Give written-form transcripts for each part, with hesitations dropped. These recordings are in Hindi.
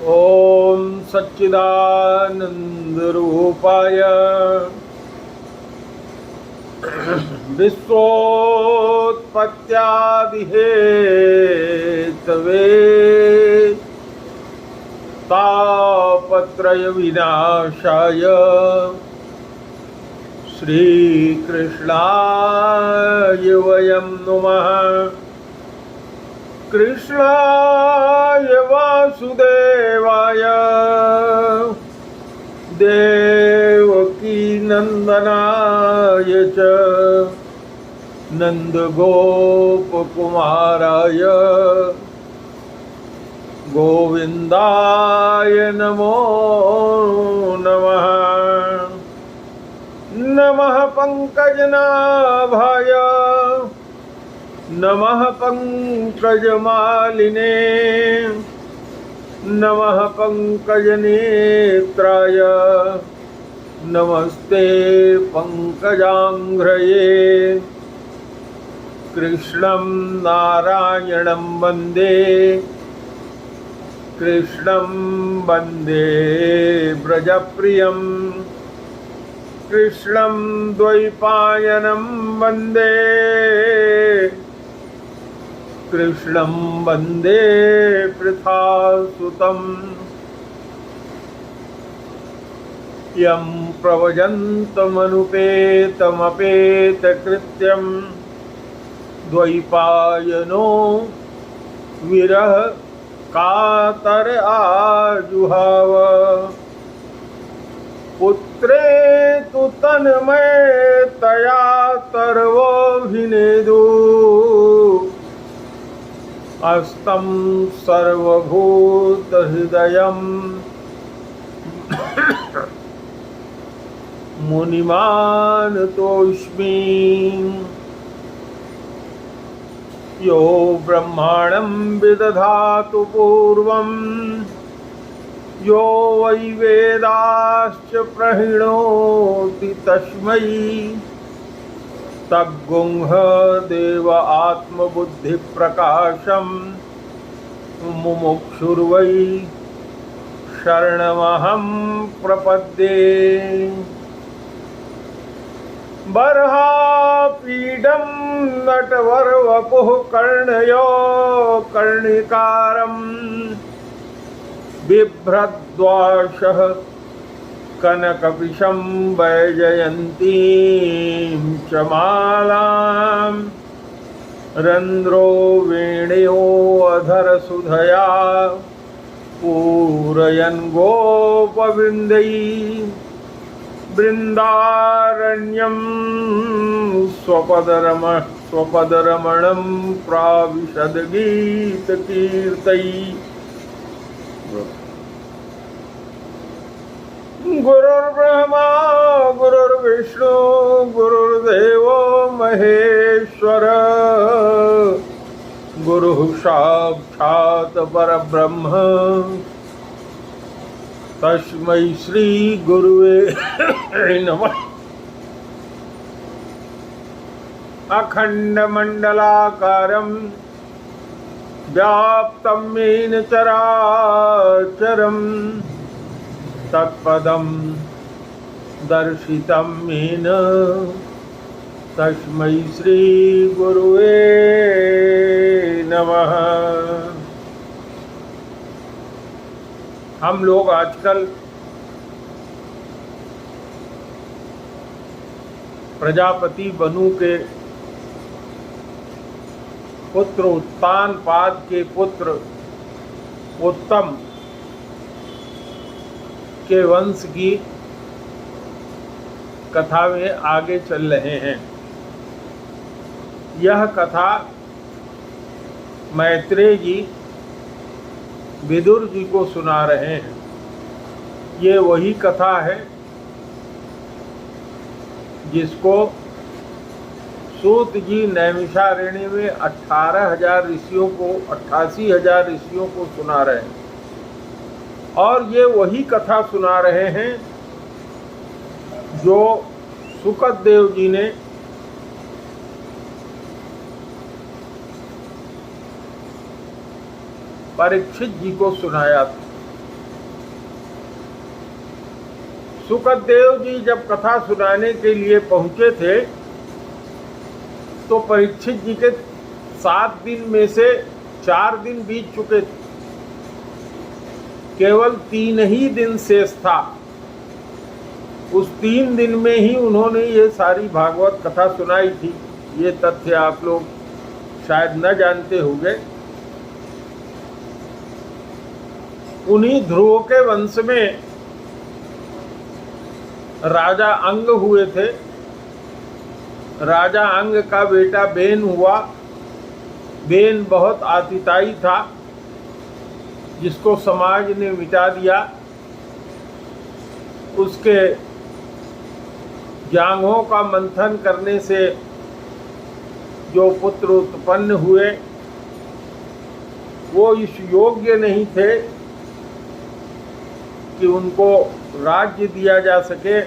ओम सच्चिदानंद रूपाय विश्वोत्पत्त्यादिहेतवे तापत्रय विनाशाय श्रीकृष्णाय वयं नुमः। कृष्णाय वासुदेवाय देवकी नंदनाय च नंदगोपकुमाराय गोविंदाय नमो नमः। नमः पंकजनाभाय नमः पंकजमालिने नमः पंकजनेत्राय नमस्ते पंकजांघ्रये। कृष्णं नारायणं वन्दे कृष्णं वन्दे व्रजप्रियं कृष्णं द्वैपायनं वन्दे कृष्णं वन्दे पृथासुतम्। यं प्रव्रजन्तमनुपेतमपेतकृत्यं द्वैपायनो विरह कातर आजुहाव। पुत्रेतु तन्मयतया तर्वोऽभिनेदु अस्तं सर्वभूतहृदयं मुनिमानतोऽस्मि। यो ब्रह्माणं विदधातु पूर्वं यो वै वेदाश्च प्रणोति तस्मै तद्गुंह देव आत्मबुद्धिप्रकाशं मुमुक्षुर्वै शरणमहं प्रपद्ये। बर्हापीडं नटवरवपुः कर्णयो कर्णिकारं बिभ्रद्वाशः कनकपिशं वैजयन्तीं च मालां रन्ध्रो वेणयो अधरसुधया पूरयन् गोपवृन्दैः बृन्दारण्यं स्वपदरमणं प्राविशद्गीतकीर्तैः। गुरुर्ब्रह्मा गुरुर्विष्णु गुरुर्देवो महेश्वर गुरुः साक्षात् परब्रह्म तस्मै श्री गुरुवे नमः। अखण्डमण्डलाकारं व्याप्तं येन चराचरं तत्पदं दर्शितं येन तस्मै श्री गुरुवे नमः। हम लोग आजकल प्रजापति बनु के पुत्र उत्तानपाद के पुत्र उत्तम के वंश की कथा में आगे चल रहे हैं। यह कथा मैत्रेय जी विदुर जी को सुना रहे हैं। ये वही कथा है जिसको सूत जी नैमिषारण्य में 18,000 ऋषियों को 88,000 ऋषियों को सुना रहे हैं। और ये वही कथा सुना रहे हैं जो सुकदेव जी ने परीक्षित जी को सुनाया था। सुखदेव जी जब कथा सुनाने के लिए पहुंचे थे तो परीक्षित जी के 7 दिन में से 4 दिन बीत चुके थे, केवल 3 ही दिन शेष था। उस 3 दिन में ही उन्होंने ये सारी भागवत कथा सुनाई थी। ये तथ्य आप लोग शायद न जानते होंगे। उन्हीं ध्रुव के वंश में राजा अंग हुए थे। राजा अंग का बेटा बेन हुआ। बेन बहुत आतिताई था, जिसको समाज ने मिटा दिया। उसके जांघों का मंथन करने से जो पुत्र उत्पन्न हुए वो इस योग्य नहीं थे कि उनको राज्य दिया जा सके,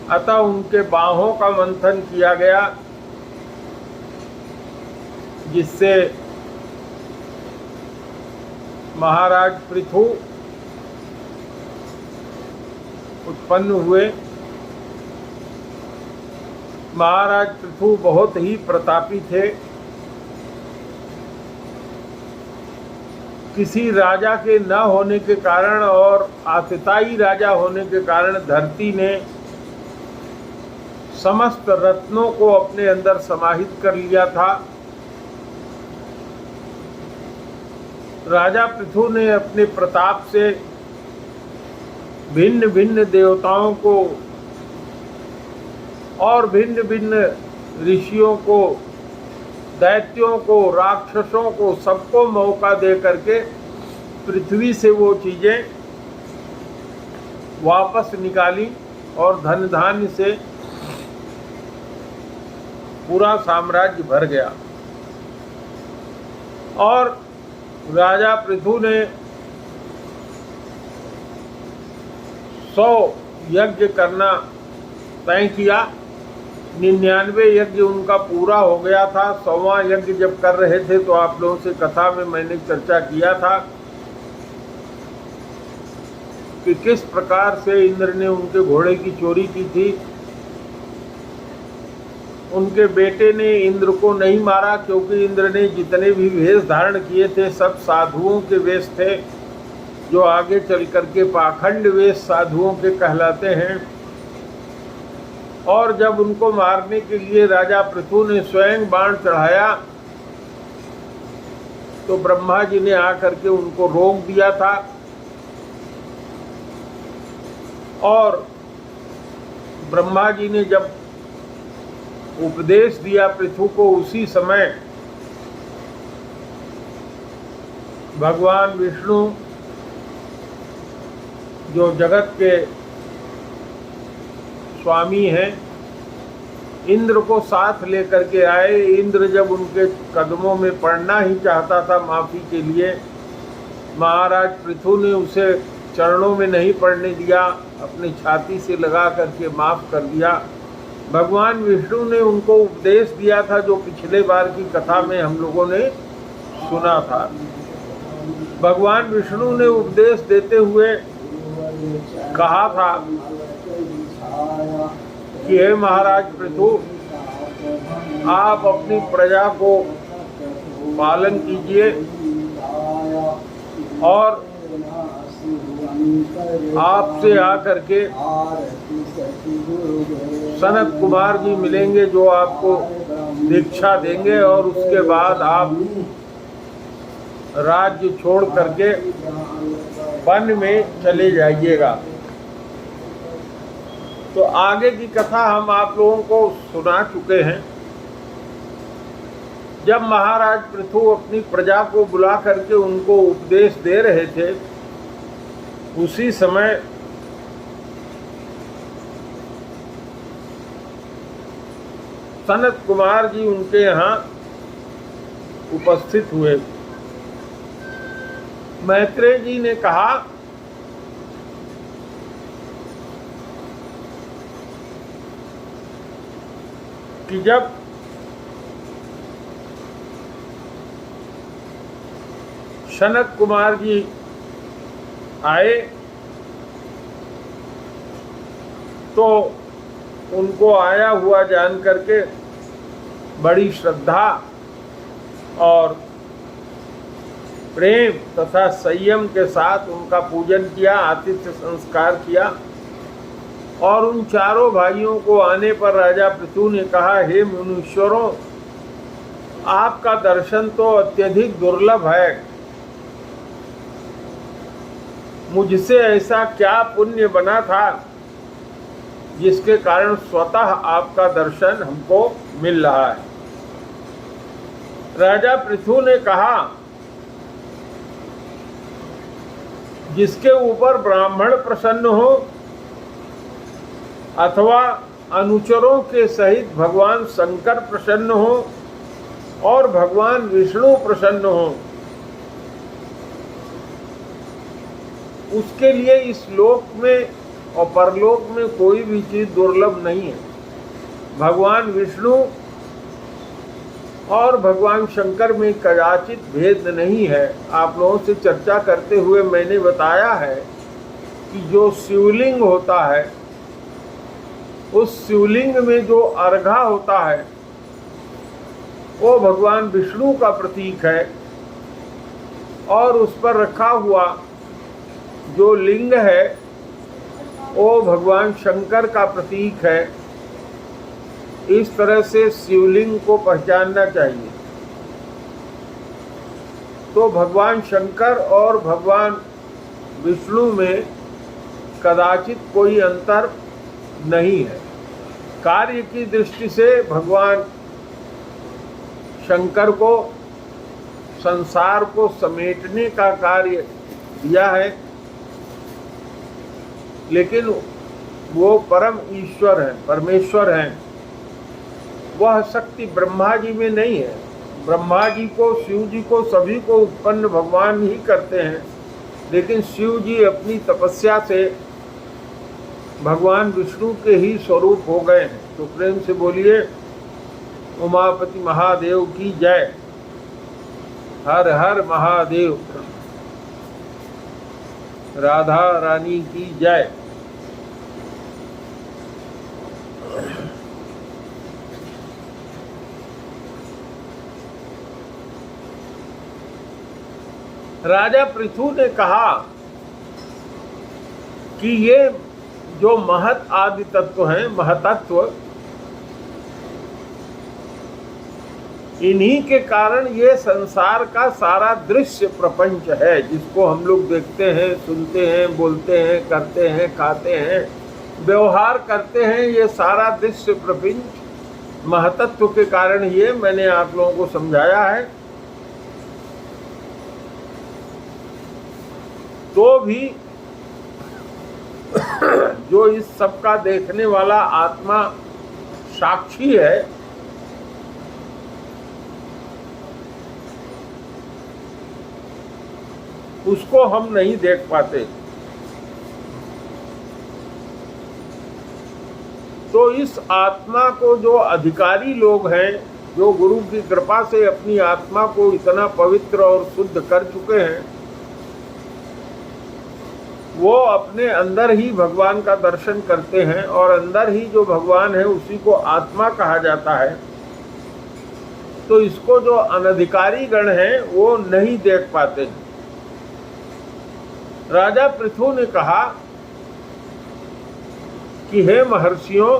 अतः उनके बाहों का मंथन किया गया, जिससे महाराज पृथु उत्पन्न हुए। महाराज पृथु बहुत ही प्रतापी थे। किसी राजा के न होने के कारण और आतिताई राजा होने के कारण धरती ने समस्त रत्नों को अपने अंदर समाहित कर लिया था। राजा पृथु ने अपने प्रताप से भिन्न भिन्न देवताओं को और भिन्न भिन्न ऋषियों को, दैत्यों को, राक्षसों को, सबको मौका दे करके पृथ्वी से वो चीजें वापस निकाली और धन धान्य से पूरा साम्राज्य भर गया। और राजा पृथु ने 100 यज्ञ करना तय किया। 99 यज्ञ उनका पूरा हो गया था। 100वां यज्ञ जब कर रहे थे तो आप लोगों से कथा में मैंने चर्चा किया था कि किस प्रकार से इंद्र ने उनके घोड़े की चोरी की थी। उनके बेटे ने इंद्र को नहीं मारा, क्योंकि इंद्र ने जितने भी वेश धारण किए थे सब साधुओं के वेश थे, जो आगे चल करके पाखंड वेश साधुओं के कहलाते हैं। और जब उनको मारने के लिए राजा पृथु ने स्वयं बाण चढ़ाया तो ब्रह्मा जी ने आकर के उनको रोक दिया था। और ब्रह्मा जी ने जब उपदेश दिया पृथु को, उसी समय भगवान विष्णु जो जगत के स्वामी हैं, इंद्र को साथ लेकर के आए। इंद्र जब उनके कदमों में पड़ना ही चाहता था माफी के लिए, महाराज पृथु ने उसे चरणों में नहीं पड़ने दिया, अपनी छाती से लगा करके माफ कर दिया। भगवान विष्णु ने उनको उपदेश दिया था, जो पिछले बार की कथा में हम लोगों ने सुना था। भगवान विष्णु ने उपदेश देते हुए कहा था कि हे महाराज पृथु, आप अपनी प्रजा को पालन कीजिए और आपसे आकर के सनत कुमार जी मिलेंगे, जो आपको दीक्षा देंगे और उसके बाद आप राज्य छोड़ करके वन में चले जाइएगा। तो आगे की कथा हम आप लोगों को सुना चुके हैं। जब महाराज पृथु अपनी प्रजा को बुला करके उनको उपदेश दे रहे थे, उसी समय सनत कुमार जी उनके यहाँ उपस्थित हुए। मैत्रेय जी ने कहा कि जब सनक कुमार जी आए तो उनको आया हुआ जान करके बड़ी श्रद्धा और प्रेम तथा संयम के साथ उनका पूजन किया, आतिथ्य संस्कार किया। और उन चारों भाइयों को आने पर राजा पृथु ने कहा, हे मुनीश्वरों, आपका दर्शन तो अत्यधिक दुर्लभ है। मुझसे ऐसा क्या पुण्य बना था जिसके कारण स्वतः आपका दर्शन हमको मिल रहा है। राजा पृथु ने कहा, जिसके ऊपर ब्राह्मण प्रसन्न हो अथवा अनुचरों के सहित भगवान शंकर प्रसन्न हो और भगवान विष्णु प्रसन्न हो, उसके लिए इस लोक में और परलोक में कोई भी चीज दुर्लभ नहीं है। भगवान विष्णु और भगवान शंकर में कदाचित भेद नहीं है। आप लोगों से चर्चा करते हुए मैंने बताया है कि जो शिवलिंग होता है, उस शिवलिंग में जो अर्घा होता है वो भगवान विष्णु का प्रतीक है, और उस पर रखा हुआ जो लिंग है वो भगवान शंकर का प्रतीक है। इस तरह से शिवलिंग को पहचानना चाहिए। तो भगवान शंकर और भगवान विष्णु में कदाचित कोई अंतर नहीं है। कार्य की दृष्टि से भगवान शंकर को संसार को समेटने का कार्य दिया है, लेकिन वो परम ईश्वर है, परमेश्वर हैं। वह शक्ति ब्रह्मा जी में नहीं है। ब्रह्मा जी को, शिव जी को, सभी को उत्पन्न भगवान ही करते हैं, लेकिन शिव जी अपनी तपस्या से भगवान विष्णु के ही स्वरूप हो गए हैं। तो प्रेम से बोलिए, उमापति महादेव की जय। हर हर महादेव। राधा रानी की जय। राजा पृथु ने कहा कि ये जो महत आदि तत्व हैं, महतत्व, इन्हीं के कारण ये संसार का सारा दृश्य प्रपंच है, जिसको हम लोग देखते हैं, सुनते हैं, बोलते हैं, करते हैं, खाते हैं, व्यवहार करते हैं। ये सारा दृश्य प्रपंच महतत्व के कारण ये मैंने आप लोगों को समझाया है। तो भी जो इस सब का देखने वाला आत्मा साक्षी है, उसको हम नहीं देख पाते। तो इस आत्मा को जो अधिकारी लोग हैं, जो गुरु की कृपा से अपनी आत्मा को इतना पवित्र और शुद्ध कर चुके हैं, वो अपने अंदर ही भगवान का दर्शन करते हैं, और अंदर ही जो भगवान है उसी को आत्मा कहा जाता है। तो इसको जो अनधिकारी गण हैं वो नहीं देख पाते हैं। राजा पृथु ने कहा कि हे महर्षियों,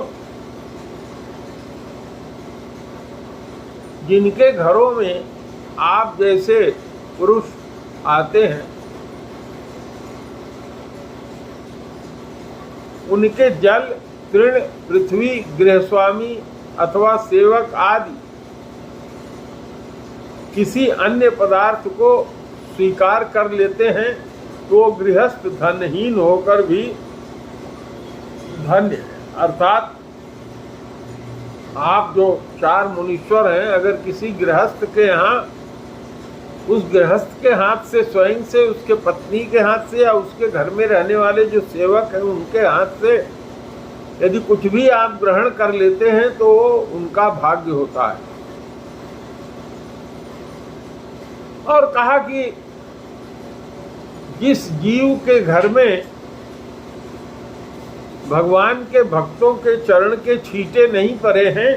जिनके घरों में आप जैसे पुरुष आते हैं, उनके जल, तृण, पृथ्वी, गृहस्वामी अथवा सेवक आदि किसी अन्य पदार्थ को स्वीकार कर लेते हैं, तो गृहस्थ धनहीन होकर भी धन्य है। अर्थात आप जो चार मुनीश्वर हैं, अगर किसी गृहस्थ के यहाँ, उस गृहस्थ के हाथ से, स्वयं से, उसके पत्नी के हाथ से, या उसके घर में रहने वाले जो सेवक हैं उनके हाथ से यदि कुछ भी आप ग्रहण कर लेते हैं तो उनका भाग्य होता है। और कहा कि जिस जीव के घर में भगवान के भक्तों के चरण के छींटे नहीं पड़े हैं,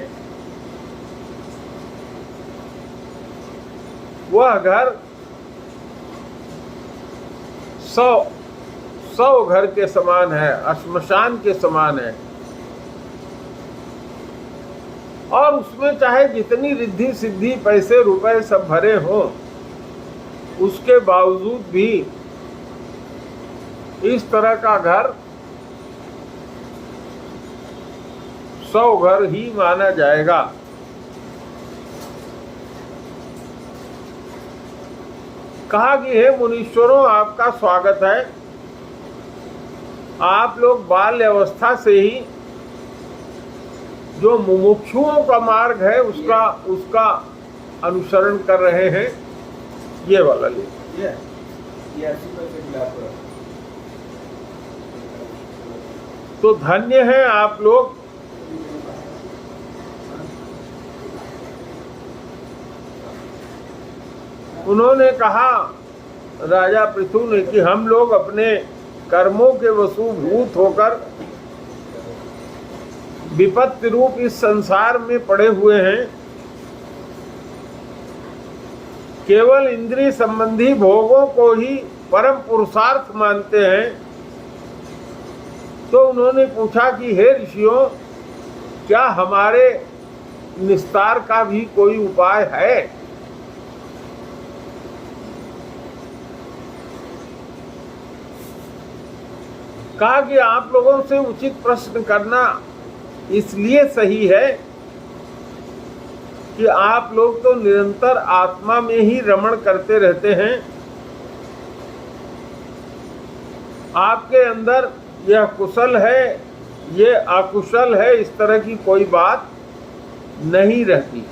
वह घर 100 घर के समान है, श्मशान के समान है। और उसमें चाहे जितनी रिद्धि सिद्धि पैसे रुपए सब भरे हों, उसके बावजूद भी इस तरह का घर 100 घर ही माना जाएगा। कहा कि हे मुनीश्वरों, आपका स्वागत है। आप लोग बाल्य अवस्था से ही जो मुमुक्षुओं का मार्ग है उसका अनुसरण कर रहे हैं। ये वाला ले तो धन्य है आप लोग। उन्होंने कहा, राजा पृथु ने, कि हम लोग अपने कर्मों के वसूभूत होकर विपत्ति रूप इस संसार में पड़े हुए हैं। केवल इंद्रिय संबंधी भोगों को ही परम पुरुषार्थ मानते हैं। तो उन्होंने पूछा कि हे ऋषियों, क्या हमारे निस्तार का भी कोई उपाय है? कहा कि आप लोगों से उचित प्रश्न करना इसलिए सही है कि आप लोग तो निरंतर आत्मा में ही रमण करते रहते हैं। आपके अंदर यह कुशल है, ये अकुशल है, इस तरह की कोई बात नहीं रहती।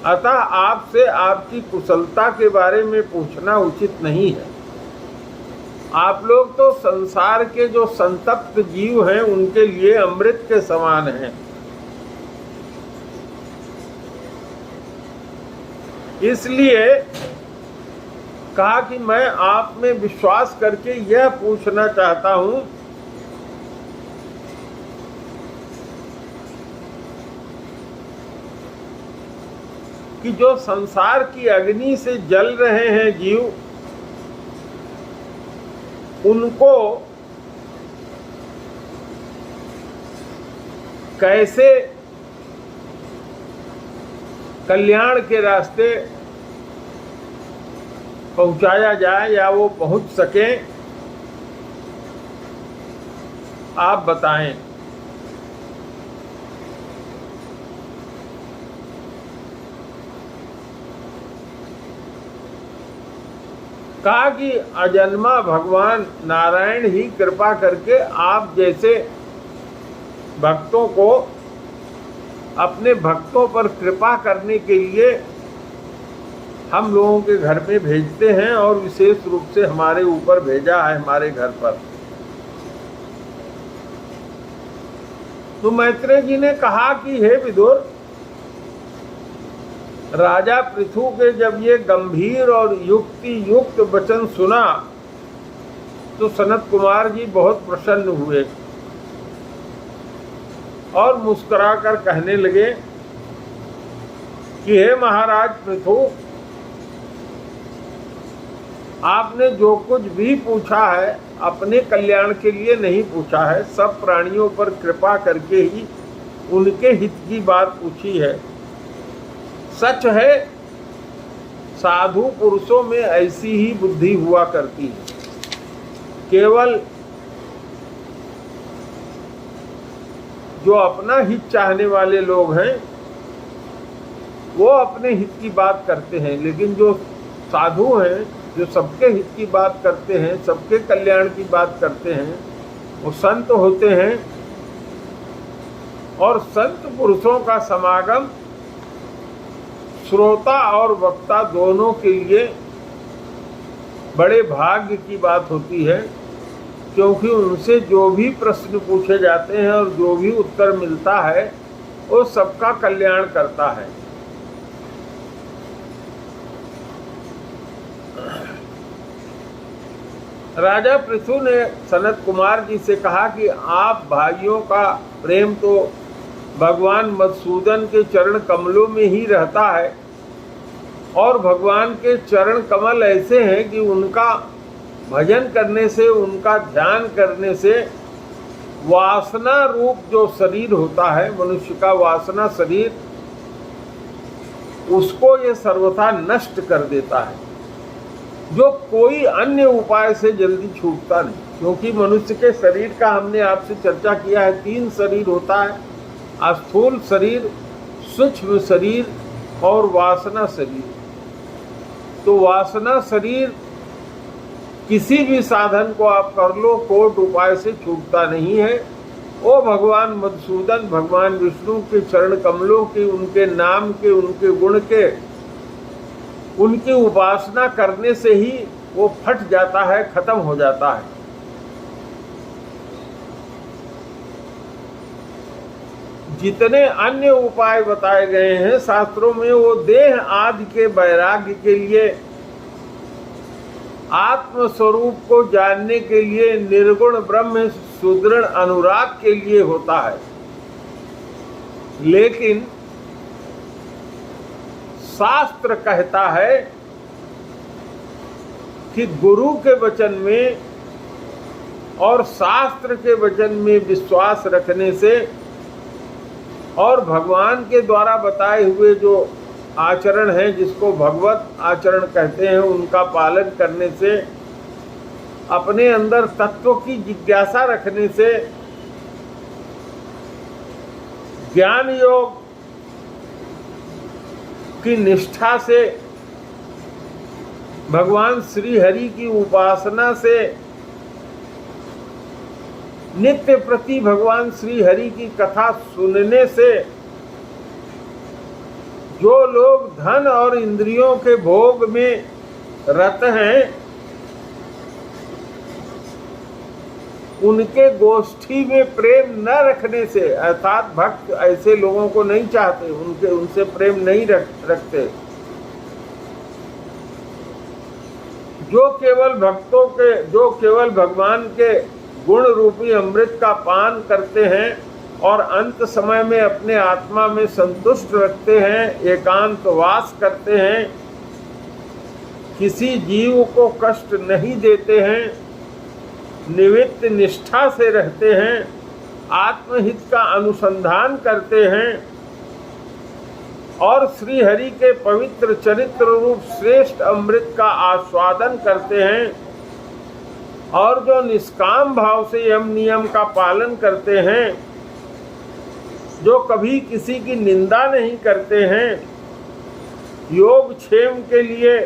अतः आपसे आपकी कुशलता के बारे में पूछना उचित नहीं है। आप लोग तो संसार के जो संतप्त जीव हैं उनके लिए अमृत के समान हैं। इसलिए कहा कि मैं आप में विश्वास करके यह पूछना चाहता हूं कि जो संसार की अग्नि से जल रहे हैं जीव, उनको कैसे कल्याण के रास्ते पहुंचाया जाए या वो पहुंच सके, आप बताएं। कहा कि अजन्मा भगवान नारायण ही कृपा करके आप जैसे भक्तों को अपने भक्तों पर कृपा करने के लिए हम लोगों के घर में भेजते हैं, और विशेष रूप से हमारे ऊपर भेजा है, हमारे घर पर। तो मैत्रेय जी ने कहा कि हे विदुर, राजा पृथु के जब ये गंभीर और युक्ति युक्त वचन सुना तो सनत कुमार जी बहुत प्रसन्न हुए और मुस्कुराकर कहने लगे कि हे महाराज पृथु, आपने जो कुछ भी पूछा है अपने कल्याण के लिए नहीं पूछा है, सब प्राणियों पर कृपा करके ही उनके हित की बात पूछी है। सच है, साधु पुरुषों में ऐसी ही बुद्धि हुआ करती है। केवल जो अपना हित चाहने वाले लोग हैं वो अपने हित की बात करते हैं, लेकिन जो साधु हैं, जो सबके हित की बात करते हैं, सबके कल्याण की बात करते हैं, वो संत होते हैं। और संत पुरुषों का समागम श्रोता और वक्ता दोनों के लिए बड़े भाग्य की बात होती है, क्योंकि उनसे जो भी प्रश्न पूछे जाते हैं और जो भी उत्तर मिलता है वो सबका कल्याण करता है। राजा पृथु ने सनत कुमार जी से कहा कि आप भाइयों का प्रेम तो भगवान मधुसूदन के चरण कमलों में ही रहता है, और भगवान के चरण कमल ऐसे हैं कि उनका भजन करने से, उनका ध्यान करने से वासना रूप जो शरीर होता है, मनुष्य का वासना शरीर, उसको ये सर्वथा नष्ट कर देता है, जो कोई अन्य उपाय से जल्दी छूटता नहीं। क्योंकि मनुष्य के शरीर का हमने आपसे चर्चा किया है, 3 शरीर होता है, स्थूल शरीर, सूक्ष्म शरीर और वासना शरीर। तो वासना शरीर किसी भी साधन को आप कर लो, कोट उपाय से छूटता नहीं है। वो भगवान मधुसूदन, भगवान विष्णु के चरण कमलों की, उनके नाम के, उनके गुण के, उनकी उपासना करने से ही वो फट जाता है, खत्म हो जाता है। जितने अन्य उपाय बताए गए हैं शास्त्रों में, वो देह आदि के वैराग्य के लिए, आत्म स्वरूप को जानने के लिए, निर्गुण ब्रह्म सुदृढ़ अनुराग के लिए होता है। लेकिन शास्त्र कहता है कि गुरु के वचन में और शास्त्र के वचन में विश्वास रखने से और भगवान के द्वारा बताए हुए जो आचरण है, जिसको भगवत आचरण कहते हैं, उनका पालन करने से, अपने अंदर तत्व की जिज्ञासा रखने से, ज्ञान योग की निष्ठा से, भगवान श्री हरि की उपासना से, नित्य प्रति भगवान श्री हरि की कथा सुनने से, जो लोग धन और इंद्रियों के भोग में रत हैं, उनके गोष्ठी में प्रेम न रखने से, अर्थात भक्त ऐसे लोगों को नहीं चाहते, उनसे प्रेम नहीं रखते, जो केवल भगवान के गुण रूपी अमृत का पान करते हैं और अंत समय में अपने आत्मा में संतुष्ट रखते हैं, एकांतवास करते हैं, किसी जीव को कष्ट नहीं देते हैं, निमित्त निष्ठा से रहते हैं, आत्महित का अनुसंधान करते हैं और श्री हरि के पवित्र चरित्र रूप श्रेष्ठ अमृत का आस्वादन करते हैं, और जो निष्काम भाव से यम नियम का पालन करते हैं, जो कभी किसी की निंदा नहीं करते हैं, योग क्षेम के लिए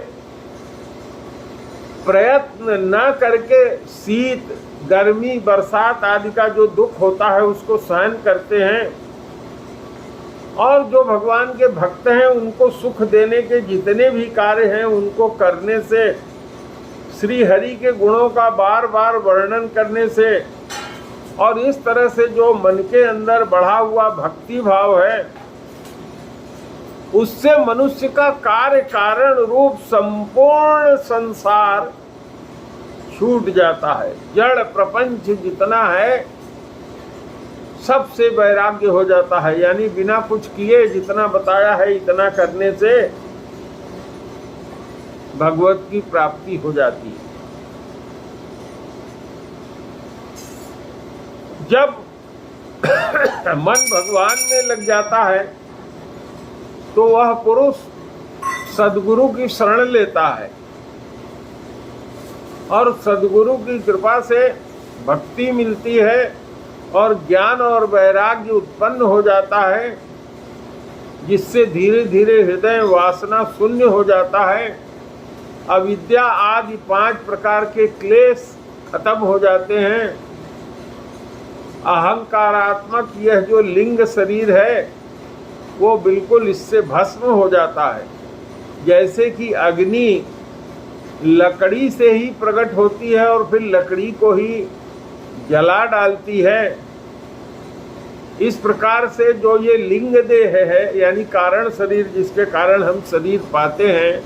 प्रयत्न न करके शीत, गर्मी, बरसात आदि का जो दुख होता है उसको सहन करते हैं, और जो भगवान के भक्त हैं उनको सुख देने के जितने भी कार्य हैं उनको करने से, श्री हरि के गुणों का बार बार वर्णन करने से, और इस तरह से जो मन के अंदर बढ़ा हुआ भक्ति भाव है, उससे मनुष्य का कार्य कारण रूप संपूर्ण संसार छूट जाता है। जड़ प्रपंच जितना है सबसे वैराग्य हो जाता है, यानी बिना कुछ किए जितना बताया है इतना करने से भगवत की प्राप्ति हो जाती है। जब मन भगवान में लग जाता है तो वह पुरुष सद्गुरु की शरण लेता है, और सद्गुरु की कृपा से भक्ति मिलती है और ज्ञान और वैराग्य उत्पन्न हो जाता है, जिससे धीरे धीरे हृदय वासना शून्य हो जाता है। अविद्या आदि 5 प्रकार के क्लेश खत्म हो जाते हैं। अहंकारात्मक यह जो लिंग शरीर है वो बिल्कुल इससे भस्म हो जाता है। जैसे कि अग्नि लकड़ी से ही प्रकट होती है और फिर लकड़ी को ही जला डालती है, इस प्रकार से जो ये लिंग देह है, यानी कारण शरीर, जिसके कारण हम शरीर पाते हैं,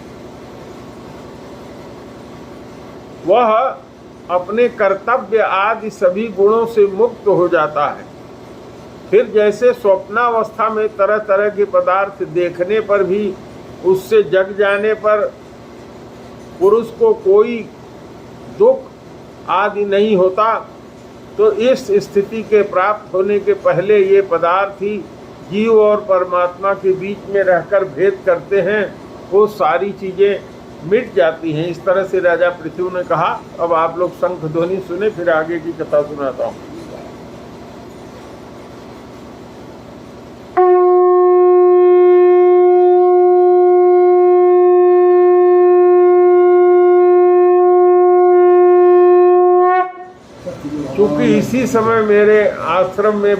वह अपने कर्तव्य आदि सभी गुणों से मुक्त हो जाता है। फिर जैसे स्वप्नावस्था में तरह तरह के पदार्थ देखने पर भी उससे जग जाने पर पुरुष को कोई दुख आदि नहीं होता, तो इस स्थिति के प्राप्त होने के पहले ये पदार्थ ही जीव और परमात्मा के बीच में रहकर भेद करते हैं, वो सारी चीज़ें मिट जाती हैं। इस तरह से राजा पृथु ने कहा। अब आप लोग शंख ध्वनि सुने, फिर आगे की कथा सुनाता हूँ। क्योंकि इसी समय मेरे आश्रम में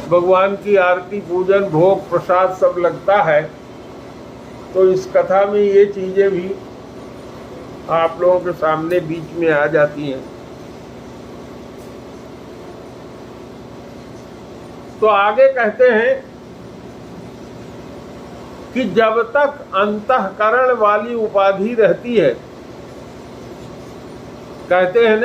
भगवान की आरती, पूजन, भोग, प्रसाद सब लगता है, तो इस कथा में ये चीजें भी आप लोगों के सामने बीच में आ जाती हैं। तो आगे कहते हैं कि जब तक अंतःकरण वाली उपाधि रहती है, कहते हैं न,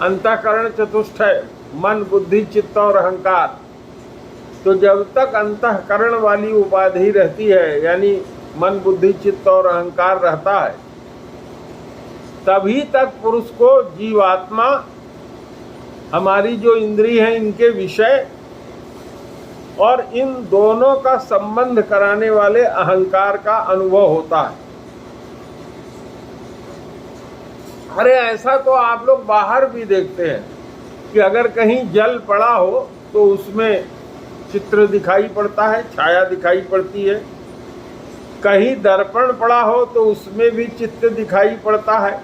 अंतःकरण चतुष्टय, मन, बुद्धि, चित्त और अहंकार। तो जब तक अंतःकरण वाली उपाधि रहती है, यानी मन, बुद्धि, चित्त और अहंकार रहता है, तभी तक पुरुष को जीवात्मा, हमारी जो इंद्रिय हैं, इनके विषय और इन दोनों का संबंध कराने वाले अहंकार का अनुभव होता है। अरे ऐसा तो आप लोग बाहर भी देखते हैं कि अगर कहीं जल पड़ा हो तो उसमें चित्र दिखाई पड़ता है, छाया दिखाई पड़ती है। कहीं दर्पण पड़ा हो तो उसमें भी चित्र दिखाई पड़ता है।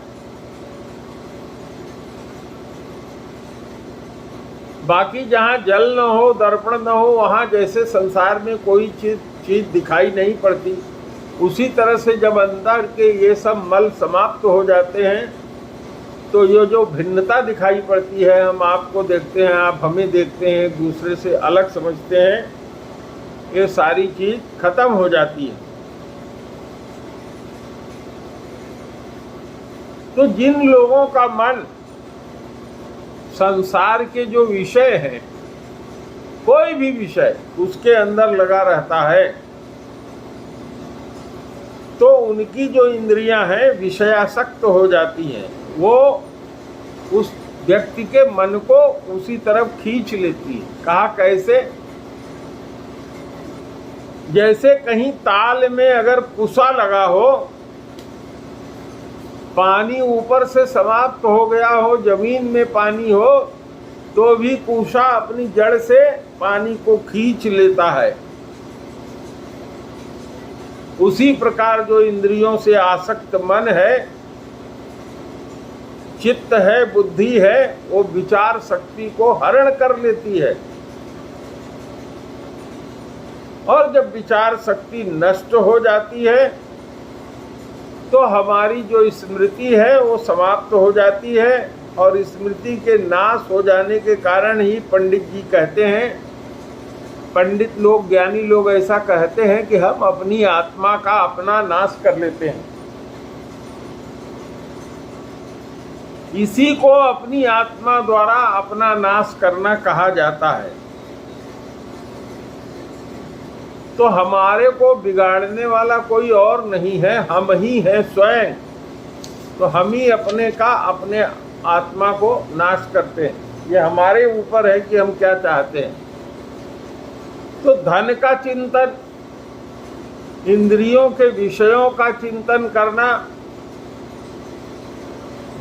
बाकी जहाँ जल न हो, दर्पण न हो, वहाँ जैसे संसार में कोई चीज दिखाई नहीं पड़ती। उसी तरह से जब अंदर के ये सब मल समाप्त हो जाते हैं तो ये जो भिन्नता दिखाई पड़ती है, हम आपको देखते हैं, आप हमें देखते हैं, दूसरे से अलग समझते हैं, ये सारी चीज खत्म हो जाती है। तो जिन लोगों का मन संसार के जो विषय हैं, कोई भी विषय उसके अंदर लगा रहता है, तो उनकी जो इंद्रियां हैं विषयासक्त हो जाती हैं। वो उस व्यक्ति के मन को उसी तरफ खींच लेती है। कहा कैसे? जैसे कहीं ताल में अगर कुसा लगा हो, पानी ऊपर से समाप्त हो गया हो, जमीन में पानी हो, तो भी कुसा अपनी जड़ से पानी को खींच लेता है। उसी प्रकार जो इंद्रियों से आसक्त मन है, चित्त है, बुद्धि है, वो विचार शक्ति को हरण कर लेती है। और जब विचार शक्ति नष्ट हो जाती है तो हमारी जो स्मृति है वो समाप्त हो जाती है। और स्मृति के नाश हो जाने के कारण ही पंडित जी कहते हैं, पंडित लोग, ज्ञानी लोग ऐसा कहते हैं कि हम अपनी आत्मा का अपना नाश कर लेते हैं। इसी को अपनी आत्मा द्वारा अपना नाश करना कहा जाता है। तो हमारे को बिगाड़ने वाला कोई और नहीं है, हम ही हैं स्वयं। तो हम ही अपने का, अपने आत्मा को नाश करते हैं। ये हमारे ऊपर है कि हम क्या चाहते हैं। तो धन का चिंतन, इंद्रियों के विषयों का चिंतन करना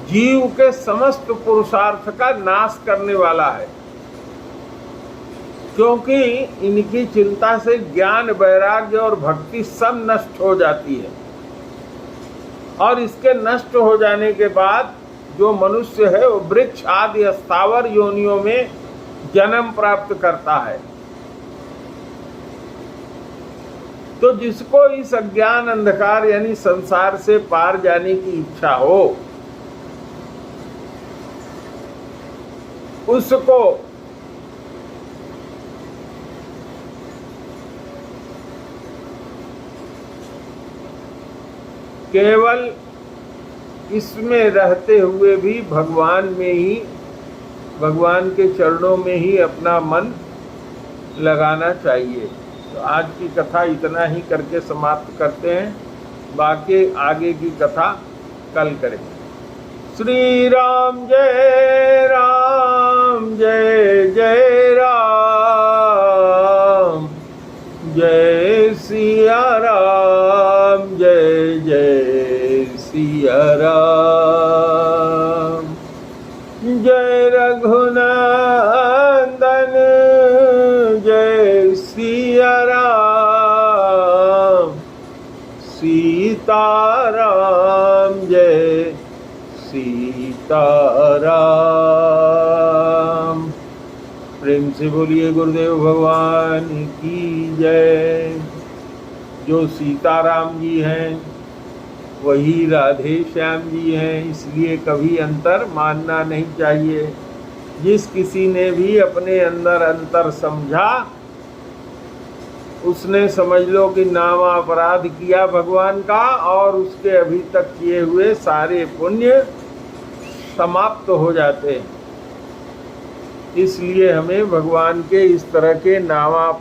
जीव के समस्त पुरुषार्थ का नाश करने वाला है, क्योंकि इनकी चिंता से ज्ञान, वैराग्य और भक्ति सब नष्ट हो जाती है। और इसके नष्ट हो जाने के बाद जो मनुष्य है वो वृक्ष आदि स्थावर योनियों में जन्म प्राप्त करता है। तो जिसको इस अज्ञान अंधकार यानी संसार से पार जाने की इच्छा हो, उसको केवल इसमें रहते हुए भी भगवान में ही, भगवान के चरणों में ही अपना मन लगाना चाहिए। तो आज की कथा इतना ही करके समाप्त करते हैं, बाकी आगे की कथा कल करेंगे। श्री राम जय जय राम, जय सिया राम जय जय सिया राम, जय रघुनंदन जय सिया राम, सीताराम जय सीताराम। प्रेम से बोलिए गुरुदेव भगवान की जय। जो सीताराम जी हैं वही राधे श्याम जी हैं, इसलिए कभी अंतर मानना नहीं चाहिए। जिस किसी ने भी अपने अंदर अंतर समझा, उसने समझ लो कि नामा अपराध किया भगवान का, और उसके अभी तक किए हुए सारे पुण्य समाप्त हो जाते हैं। इसलिए हमें भगवान के इस तरह के नामा अपराध